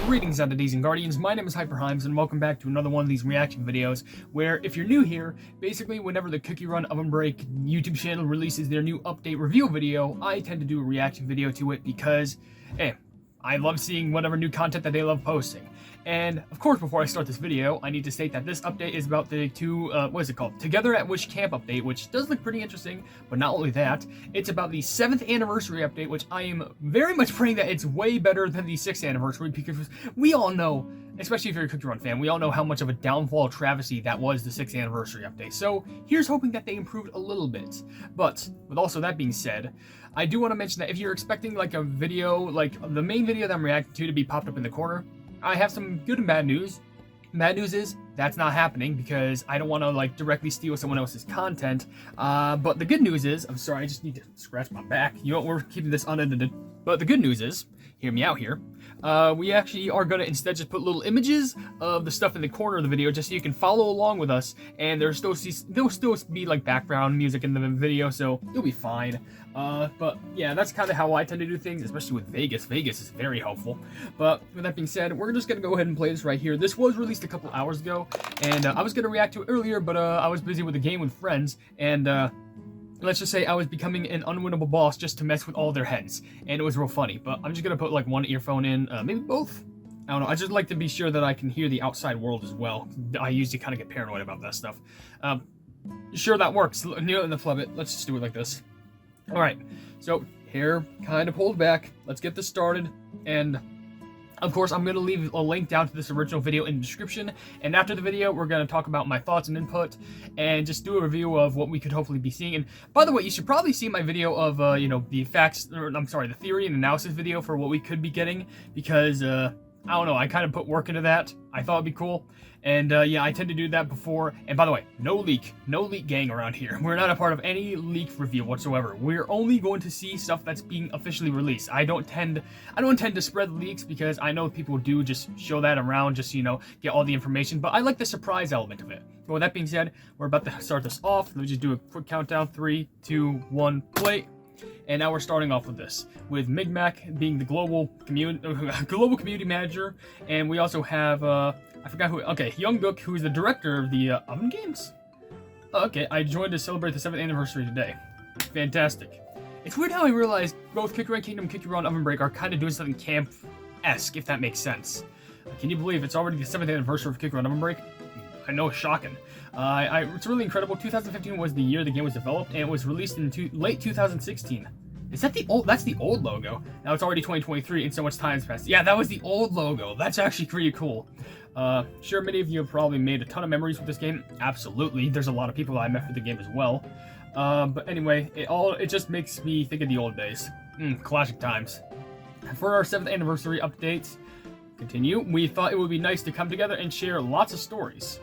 Greetings entities and guardians, my name is HyperHimes and welcome back to another one of these reaction videos where if you're new here, basically whenever the CookieRun OvenBreak YouTube channel releases their new update review video, I tend to do a reaction video to it because, I love seeing whatever new content that they love posting. And of course, before I start this video, I need to state that this update is about the Together at Wish Camp update, which does look pretty interesting, but not only that, it's about the 7th anniversary update, which I am very much praying that it's way better than the 6th anniversary, because we all know, especially if you're a CookieRun fan, we all know how much of a downfall travesty that was the 6th anniversary update. So here's hoping that they improved a little bit. But with also that being said, I do want to mention that if you're expecting like a video, like the main video that I'm reacting to be popped up in the corner, I have some good and bad news. Bad news is that's not happening because I don't want to like directly steal someone else's content. But the good news is, I'm sorry, I just need to scratch my back. You know what, we're keeping this unedited. But the good news is, hear me out here. We actually are going to instead just put little images of the stuff in the corner of the video just so you can follow there'll still be like background music in the video, so you'll be fine. But yeah, that's kind of how I tend to do things, especially with Vegas. Vegas is very helpful. But with that being said, we're just going to go ahead and play this right here. This was released a couple hours ago, and I was going to react to it earlier, but I was busy with a game with friends, and let's just say I was becoming an unwinnable boss just to mess with all their heads, and it was real funny. But I'm just gonna put like one earphone in, maybe both. I don't know. I just like to be sure that I can hear the outside world as well. I usually kind of get paranoid about that stuff. Sure, that works. The flub it. Let's just do it like this. All right. So hair kind of pulled back. Let's get this started, and of course, I'm going to leave a link down to this original video in the description, and after the video, we're going to talk about my thoughts and input, and just do a review of what we could hopefully be seeing. And by the way, you should probably see my video of, the theory and analysis video for what we could be getting, because, I don't know, I kind of put work into that. I thought it'd be cool. And yeah, I tend to do that before. And by the way, no leak gang around here. We're not a part of any leak review whatsoever. We're only going to see stuff that's being officially released. I don't tend to spread leaks because I know people do just show that around, just get all the information. But I like the surprise element of it. But with that being said, we're about to start this off. Let me just do a quick countdown: 3, 2, 1, play. And now we're starting off with this, with Migmac being the global community manager, and we also have I forgot who. Okay, Younggook, who is the director of the Oven Games. Okay, I joined to celebrate the 7th anniversary today. Fantastic. It's weird how I realized both CookieRun Kingdom, CookieRun OvenBreak are kind of doing something camp-esque, if that makes sense. Can you believe it's already the 7th anniversary of CookieRun OvenBreak? I know, it's shocking. It's really incredible. 2015 was the year the game was developed, and it was released in late 2016. Is that the old? That's the old logo. Now it's already 2023, and so much time has passed. Yeah, that was the old logo. That's actually pretty cool. Sure, many of you have probably made a ton of memories with this game. Absolutely. There's a lot of people that I met with the game as well. But anyway, it just makes me think of the old days. Classic times. For our 7th anniversary updates, continue. We thought it would be nice to come together and share lots of stories.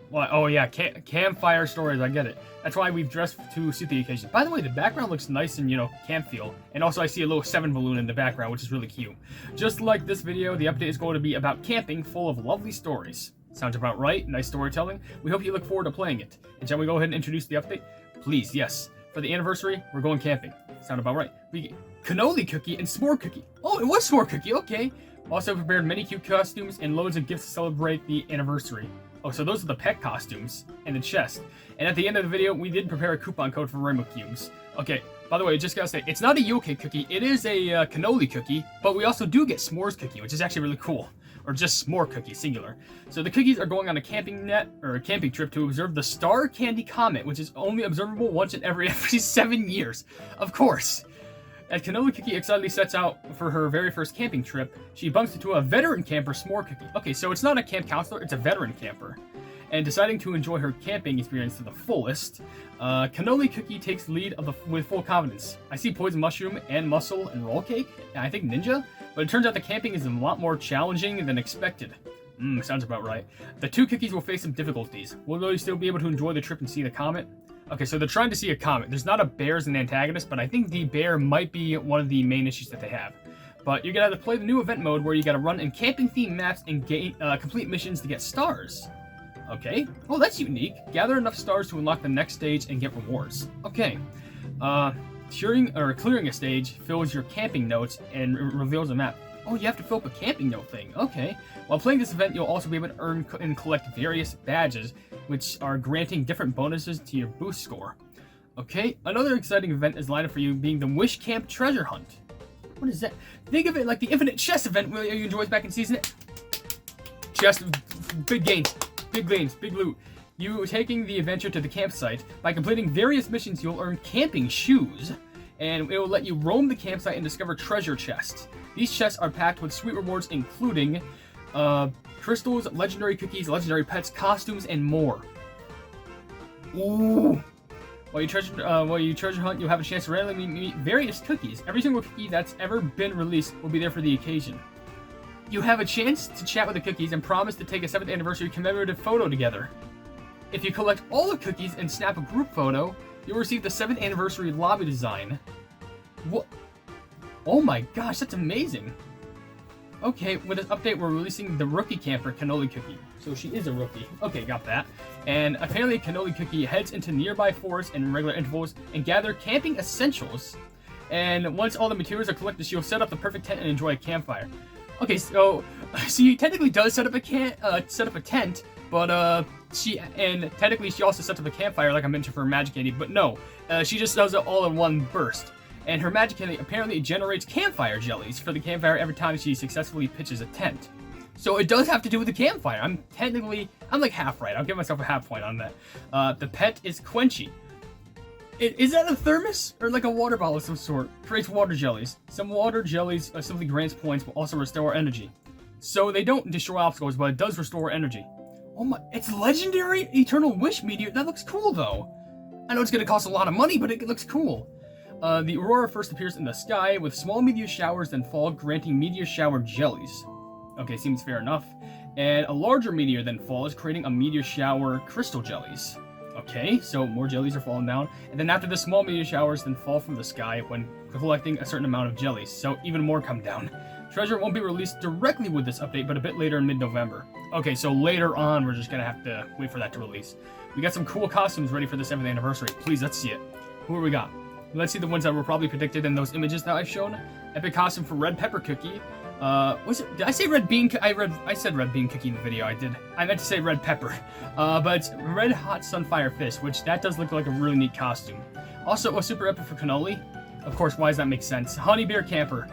Well, oh yeah, campfire stories, I get it. That's why we've dressed to suit the occasion. By the way, the background looks nice and, camp feel. And also I see a little 7 balloon in the background, which is really cute. Just like this video, the update is going to be about camping full of lovely stories. Sounds about right, nice storytelling. We hope you look forward to playing it. And shall we go ahead and introduce the update? Please, yes. For the anniversary, we're going camping. Sound about right. We get cannoli cookie and s'more cookie. Oh, it was s'more cookie, okay. Also prepared many cute costumes and loads of gifts to celebrate the anniversary. Oh, so those are the pet costumes and the chest. And at the end of the video, we did prepare a coupon code for Rainbow Cubes. Okay, by the way, just gotta say, it's not a yoke cookie, it is a cannoli cookie, but we also do get s'mores cookie, which is actually really cool. Or just s'more cookie, singular. So the cookies are going on a camping trip to observe the Star Candy Comet, which is only observable once in every 7 years. Of course. As Cannoli Cookie excitedly sets out for her very first camping trip, she bumps into a veteran camper, S'more Cookie. Okay, so it's not a camp counselor, it's a veteran camper. And deciding to enjoy her camping experience to the fullest, Cannoli Cookie takes lead with full confidence. I see Poison Mushroom and Mussel and Roll Cake, and I think Ninja, but it turns out the camping is a lot more challenging than expected. Sounds about right. The 2 cookies will face some difficulties. Will they still be able to enjoy the trip and see the comet? Okay, so they're trying to see a comet. There's not a bear as an antagonist, but I think the bear might be one of the main issues that they have. But you're gonna have to play the new event mode where you gotta run in camping-themed maps and complete missions to get stars. Okay. Oh, that's unique. Gather enough stars to unlock the next stage and get rewards. Okay. Clearing a stage fills your camping notes and reveals a map. Oh, you have to fill up a camping note thing. Okay. While playing this event, you'll also be able to earn and collect various badges, which are granting different bonuses to your boost score. Okay, another exciting event is lined up for you, being the Wish Camp Treasure Hunt. What is that? Think of it like the Infinite Chest event Will you enjoyed back in Season 8. Chest, big gains, big loot. You taking the adventure to the campsite. By completing various missions, you'll earn camping shoes, and it will let you roam the campsite and discover treasure chests. These chests are packed with sweet rewards, including crystals, legendary cookies, legendary pets, costumes, and more. Ooh! While you treasure hunt, you'll have a chance to randomly meet various cookies. Every single cookie that's ever been released will be there for the occasion. You have a chance to chat with the cookies and promise to take a 7th anniversary commemorative photo together. If you collect all the cookies and snap a group photo, you'll receive the 7th anniversary lobby design. What? Oh my gosh, that's amazing. Okay, with this update, we're releasing the Rookie Camper Cannoli Cookie. So she is a rookie. Okay, got that. And apparently Cannoli Cookie heads into nearby forests in regular intervals and gather camping essentials. And once all the materials are collected, she'll set up the perfect tent and enjoy a campfire. Okay, so she technically does set up a tent, but technically she also sets up a campfire like I mentioned for her magic candy, but no, she just does it all in one burst. And her magic candy apparently generates campfire jellies for the campfire every time she successfully pitches a tent. So it does have to do with the campfire. I'm like half right. I'll give myself a half point on that. The pet is Quenchy. Is that a thermos or like a water bottle of some sort? Creates water jellies. Some water jellies simply grants points, but also restore energy. So they don't destroy obstacles, but it does restore energy. Oh my! It's legendary Eternal Wish meteor. That looks cool though. I know it's gonna cost a lot of money, but it looks cool. The aurora first appears in the sky with small meteor showers, then fall, granting meteor shower jellies. Okay, seems fair enough. And a larger meteor then falls, creating a meteor shower crystal jellies. Okay, so more jellies are falling down. And then after the small meteor showers then fall from the sky when collecting a certain amount of jellies. So even more come down. Treasure won't be released directly with this update, but a bit later in mid-November. Okay, so later on, we're just gonna have to wait for that to release. We got some cool costumes ready for the 7th anniversary. Please, let's see it. Who have we got? Let's see the ones that were probably predicted in those images that I've shown. Epic costume for Red Pepper Cookie. Did I say Red Bean? I said Red Bean Cookie in the video. I meant to say Red Pepper. But it's Red Hot Sunfire Fish, which that does look like a really neat costume. Also, a super epic for Cannoli. Of course, why does that make sense? Honey Bear Camper.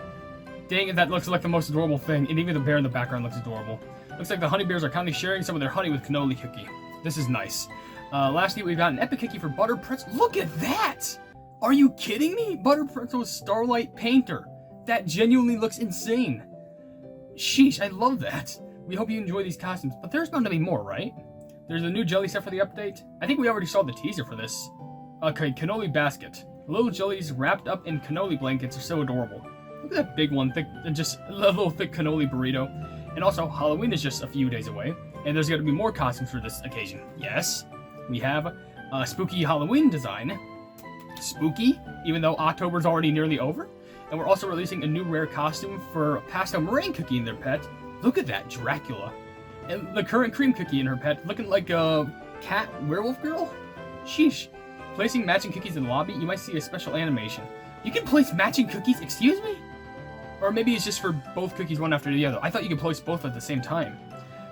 Dang it, that looks like the most adorable thing, and even the bear in the background looks adorable. Looks like the honey bears are kindly sharing some of their honey with Cannoli Cookie. This is nice. Lastly, we've got an epic cookie for Butter Pretzel. Look at that! Are you kidding me? Butter Pretzel's Starlight Painter. That genuinely looks insane. Sheesh, I love that. We hope you enjoy these costumes, but there's bound to be more, right? There's a new jelly set for the update. I think we already saw the teaser for this. Okay, Cannoli Basket. Little jellies wrapped up in cannoli blankets are so adorable. Look at that big one, thick, just a little thick cannoli burrito. And also, Halloween is just a few days away, and there's going to be more costumes for this occasion. Yes, we have a spooky Halloween design. Spooky, even though October's already nearly over. And we're also releasing a new rare costume for Pastel Meringue Cookie and their pet. Look at that, Dracula. And the current Cream Cookie and her pet, looking like a cat werewolf girl? Sheesh. Placing matching cookies in the lobby, you might see a special animation. You can place matching cookies? Excuse me? Or maybe it's just for both cookies one after the other. I thought you could place both at the same time.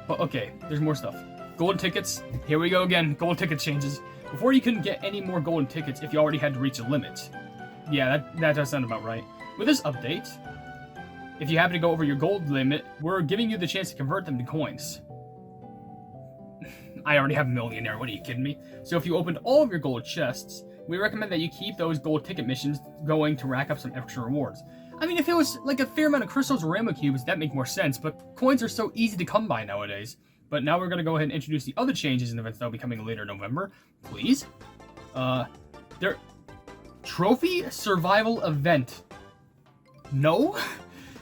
But okay, there's more stuff. Golden tickets. Here we go again. Gold ticket changes. Before you couldn't get any more golden tickets if you already had to reach a limit. Yeah, that does sound about right. With this update, if you happen to go over your gold limit, we're giving you the chance to convert them to coins. I already have a millionaire, what are you kidding me? So if you opened all of your gold chests, we recommend that you keep those gold ticket missions going to rack up some extra rewards. I mean, if it was like a fair amount of crystals or rainbow cubes, that'd make more sense, but coins are so easy to come by nowadays. But now we're going to go ahead and introduce the other changes and events that will be coming later in November. Please. Trophy Survival Event. No?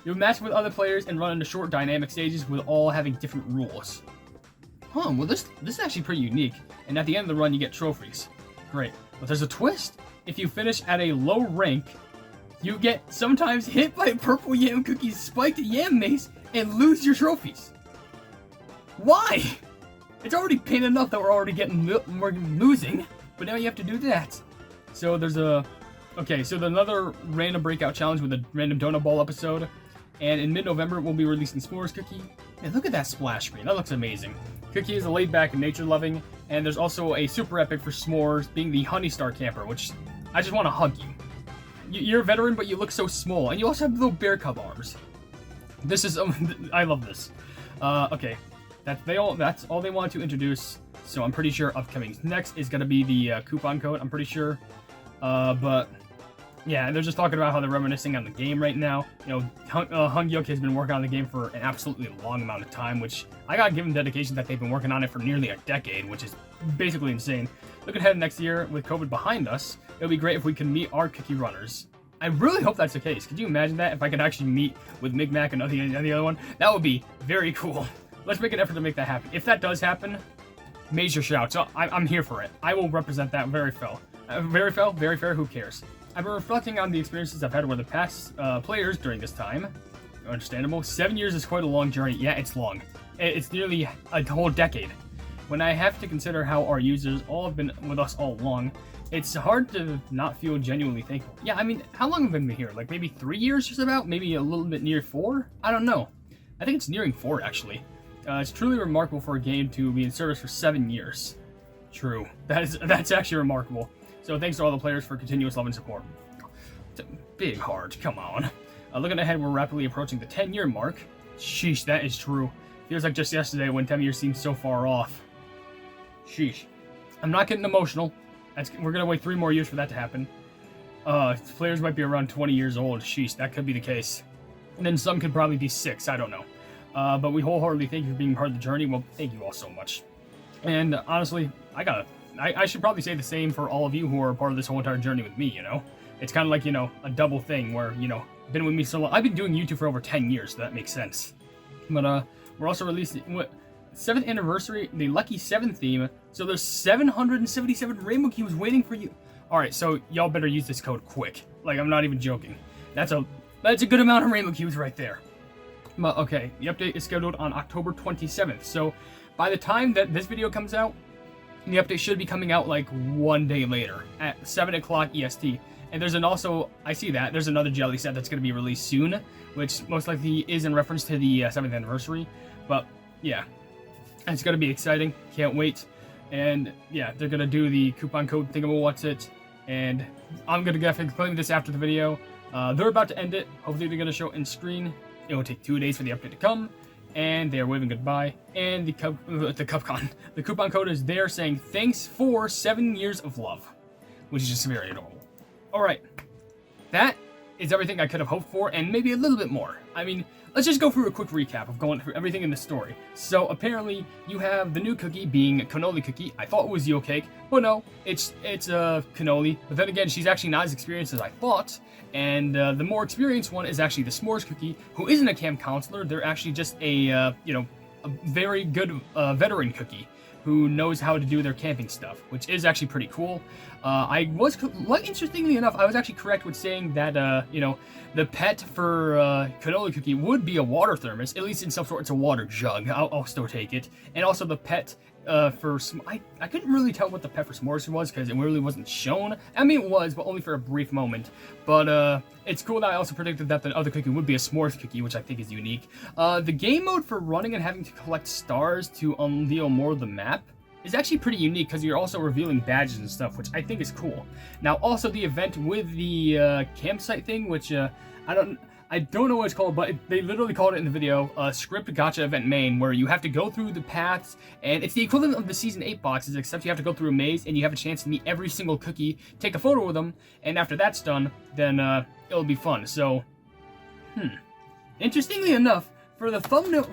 You'll match with other players and run into short dynamic stages with all having different rules. Huh, well this is actually pretty unique. And at the end of the run, you get trophies. Great. But there's a twist. If you finish at a low rank, you get sometimes hit by purple yam cookies, spiked yam mace, and lose your trophies. Why? It's already pain enough that we're already we're losing, but now you have to do that. So there's another random breakout challenge with a random donut ball episode. And in mid-November, we'll be releasing Smores Cookie. And look at that splash screen. That looks amazing. Cookie is a laid-back and nature-loving. And there's also a super epic for S'mores, being the Honey Star Camper, which I just want to hug you. You're a veteran, but you look so small. And you also have little bear cub arms. This is... I love this. Okay. That's all they wanted to introduce. So I'm pretty sure upcoming. Next is going to be the coupon code, I'm pretty sure. But... yeah, they're just talking about how they're reminiscing on the game right now. You know, Hung Yoke has been working on the game for an absolutely long amount of time, which I gotta give them dedication that they've been working on it for nearly a decade, which is basically insane. Looking ahead next year, with COVID behind us, it'll be great if we can meet our cookie runners. I really hope that's the case. Could you imagine that? If I could actually meet with Migmac and the other one? That would be very cool. Let's make an effort to make that happen. If that does happen, major shout. So I'm here for it. I will represent that very well. Very fair, who cares? I've been reflecting on the experiences I've had with the past players during this time. Understandable. 7 years is quite a long journey. Yeah, it's long. It's nearly a whole decade. When I have to consider how our users all have been with us all along, it's hard to not feel genuinely thankful. Yeah, I mean, how long have we been here? Like maybe 3 years just about? Maybe a little bit near 4? I don't know. I think it's nearing 4 actually. It's truly remarkable for a game to be in service for 7 years. True. That's actually remarkable. So thanks to all the players for continuous love and support. It's a big heart, come on. Looking ahead, we're rapidly approaching the 10-year mark. Sheesh, that is true. Feels like just yesterday when 10 years seemed so far off. Sheesh. I'm not getting emotional. We're gonna wait 3 more years for that to happen. Players might be around 20 years old. Sheesh, that could be the case. And then some could probably be 6, I don't know. But we wholeheartedly thank you for being part of the journey. Well, thank you all so much. And honestly, I should probably say the same for all of you who are part of this whole entire journey with me, you know? It's kind of like, you know, a double thing where, you know, been with me so long. I've been doing YouTube for over 10 years, so that makes sense. But, we're also releasing, 7th anniversary, the Lucky 7 theme. So there's 777 Rainbow Cubes waiting for you. Alright, so y'all better use this code quick. Like, I'm not even joking. That's a good amount of Rainbow Cubes right there. But, okay, the update is scheduled on October 27th. So, by the time that this video comes out, the update should be coming out like 1 day later at 7 o'clock EST. And there's I see that, there's another jelly set that's going to be released soon, which most likely is in reference to the 7th anniversary. But, yeah, it's going to be exciting. Can't wait. And, yeah, they're going to do the coupon code thingamawhatsit. And I'm going to definitely claim this after the video. They're about to end it. Hopefully they're going to show it in screen. It will take 2 days for the update to come. And they are waving goodbye. And the coupon code is there saying thanks for 7 years of love, which is just very adorable. Alright, that is everything I could have hoped for, and maybe a little bit more. I mean, let's just go through a quick recap of going through everything in the story. So apparently you have the new cookie being Cannoli Cookie. I thought it was Yolk Cake, but no, it's Cannoli. But then again, she's actually not as experienced as I thought. And the more experienced one is actually the S'mores Cookie, who isn't a camp counselor. They're actually just a very good veteran cookie who knows how to do their camping stuff, which is actually pretty cool. Interestingly enough, I was actually correct with saying that, the pet for Cannoli Cookie would be a water thermos, at least in some sort. It's a water jug. I'll still take it. And also the pet I couldn't really tell what the pet for S'mores was because it really wasn't shown. I mean, it was, but only for a brief moment. But it's cool that I also predicted that the other cookie would be a S'mores cookie, which I think is unique. The game mode for running and having to collect stars to unveil more of the map is actually pretty unique because you're also revealing badges and stuff, which I think is cool. Now, also the event with the campsite thing, which I don't know what it's called, but they literally called it in the video, Script Gotcha Event Main, where you have to go through the paths, and it's the equivalent of the Season 8 boxes, except you have to go through a maze, and you have a chance to meet every single cookie, take a photo with them, and after that's done, then it'll be fun. So, interestingly enough, for the thumbnail,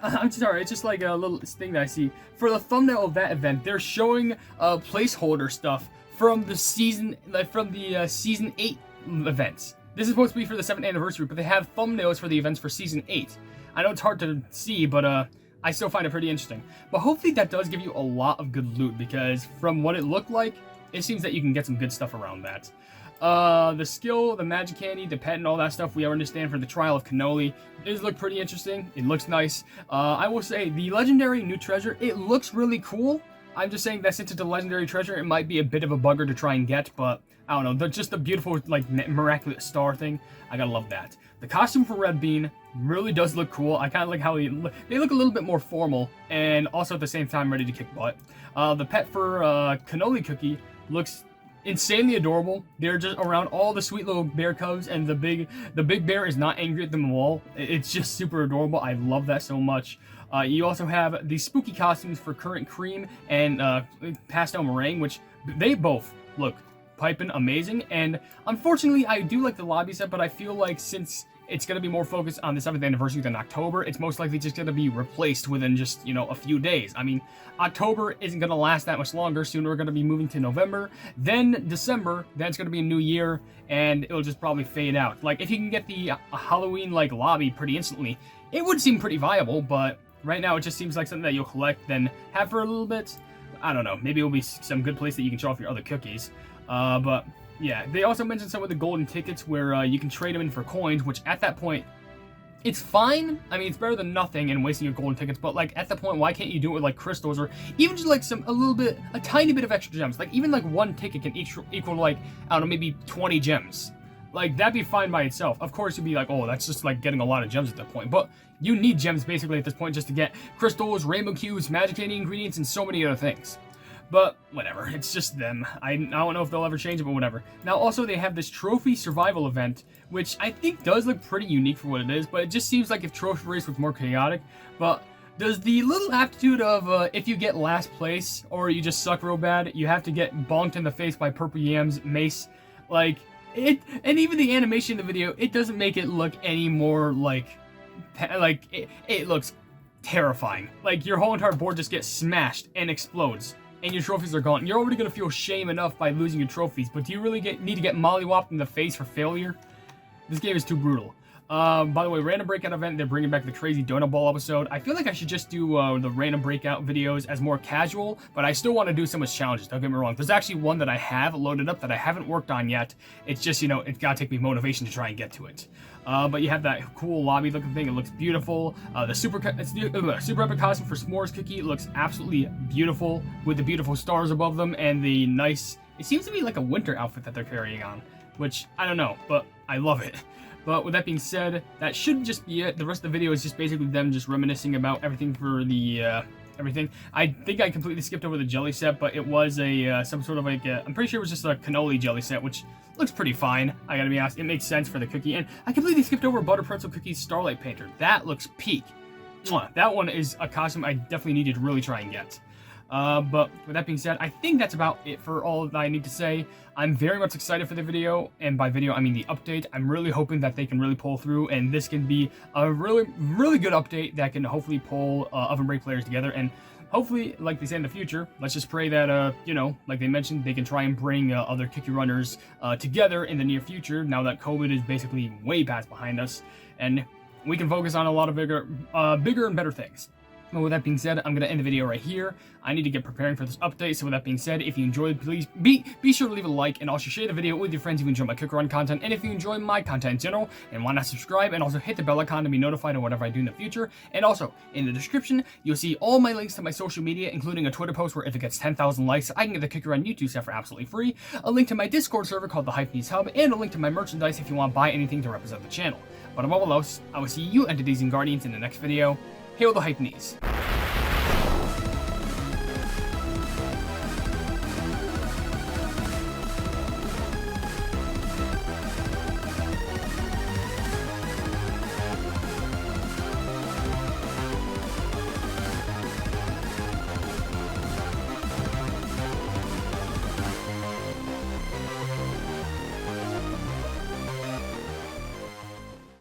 I'm sorry, it's just like a little thing that I see. For the thumbnail of that event, they're showing placeholder stuff from the Season 8 events. This is supposed to be for the 7th anniversary, but they have thumbnails for the events for Season 8. I know it's hard to see, but I still find it pretty interesting. But hopefully that does give you a lot of good loot, because from what it looked like, it seems that you can get some good stuff around that. The skill, the magic candy, the pet, and all that stuff we understand for the trial of Cannoli. It does look pretty interesting. It looks nice. I will say, the legendary new treasure, it looks really cool. I'm just saying that since it's a legendary treasure, it might be a bit of a bugger to try and get, but I don't know. They're just the beautiful, like, miraculous star thing. I gotta love that. The costume for Red Bean really does look cool. I kind of like how they look a little bit more formal, and also at the same time ready to kick butt. The pet for Cannoli Cookie looks insanely adorable. They're just around all the sweet little bear cubs, and the big bear is not angry at them at all. It's just super adorable. I love that so much. You also have the spooky costumes for Current Cream and Pastel Meringue, which they both look piping amazing. And unfortunately, I do like the lobby set, but I feel like since it's going to be more focused on the 7th anniversary than October, it's most likely just going to be replaced within just, you know, a few days. I mean, October isn't going to last that much longer. Soon we're going to be moving to November, then December, then it's going to be a new year, and it'll just probably fade out. Like, if you can get the Halloween-like lobby pretty instantly, it would seem pretty viable, but right now it just seems like something that you'll collect, then have for a little bit. I don't know, maybe it'll be some good place that you can show off your other cookies. But yeah, they also mentioned some of the golden tickets where you can trade them in for coins, which at that point, it's fine. I mean, it's better than nothing and wasting your golden tickets, but like at that point, why can't you do it with like crystals or even just like a tiny bit of extra gems? Like even like one ticket can equal like, I don't know, maybe 20 gems. Like that'd be fine by itself. Of course, you'd be like, oh, that's just like getting a lot of gems at that point, but you need gems basically at this point just to get crystals, rainbow cubes, magic candy ingredients, and so many other things. But whatever, it's just them. I don't know if they'll ever change it, but whatever. Now also they have this trophy survival event, which I think does look pretty unique for what it is, but it just seems like if trophy race was more chaotic. But does the little aptitude of if you get last place or you just suck real bad, you have to get bonked in the face by Purple Yam's mace, like it, and even the animation in the video, it doesn't make it look any more like it looks terrifying. Like your whole entire board just gets smashed and explodes, and your trophies are gone. You're already gonna feel shame enough by losing your trophies, but do you really need to get mollywopped in the face for failure? This game is too brutal. By the way, random breakout event, they're bringing back the crazy donut ball episode. I feel like I should just do the random breakout videos as more casual, but I still want to do some as challenges, don't get me wrong. There's actually one that I have loaded up that I haven't worked on yet. It's just, you know, it's gotta take me motivation to try and get to it. But you have that cool lobby looking thing. It looks beautiful. The super epic costume for Smores Cookie looks absolutely beautiful with the beautiful stars above them and the nice, it seems to be like a winter outfit that they're carrying on, which I don't know, but I love it. But with that being said, that should just be it. The rest of the video is just basically them just reminiscing about everything for the everything. I think I completely skipped over the jelly set, but it was a some sort of like I'm pretty sure it was just a cannoli jelly set, which looks pretty fine. I gotta be honest, it makes sense for the cookie. And I completely skipped over Butter Pretzel Cookie's Starlight Painter. That looks peak. Mwah. That one is a costume I definitely needed to really try and get. But with that being said, I think that's about it for all that I need to say. I'm very much excited for the video, and by video I mean the update. I'm really hoping that they can really pull through, and this can be a really, really good update that can hopefully pull OvenBreak players together, and hopefully, like they say in the future, let's just pray that, you know, like they mentioned, they can try and bring other Cookie Runners together in the near future, now that COVID is basically way past behind us, and we can focus on a lot of bigger and better things. But with that being said, I'm going to end the video right here. I need to get preparing for this update, so with that being said, if you enjoyed, please be sure to leave a like, and also share the video with your friends if you enjoy my CookieRun content, and if you enjoy my content in general, and why not subscribe, and also hit the bell icon to be notified of whatever I do in the future. And also, in the description, you'll see all my links to my social media, including a Twitter post where if it gets 10,000 likes, I can get the CookieRun YouTube set for absolutely free, a link to my Discord server called the Hypenese Hub, and a link to my merchandise if you want to buy anything to represent the channel. But above all else, I will see you entities and guardians in the next video. Hail the Hypenese.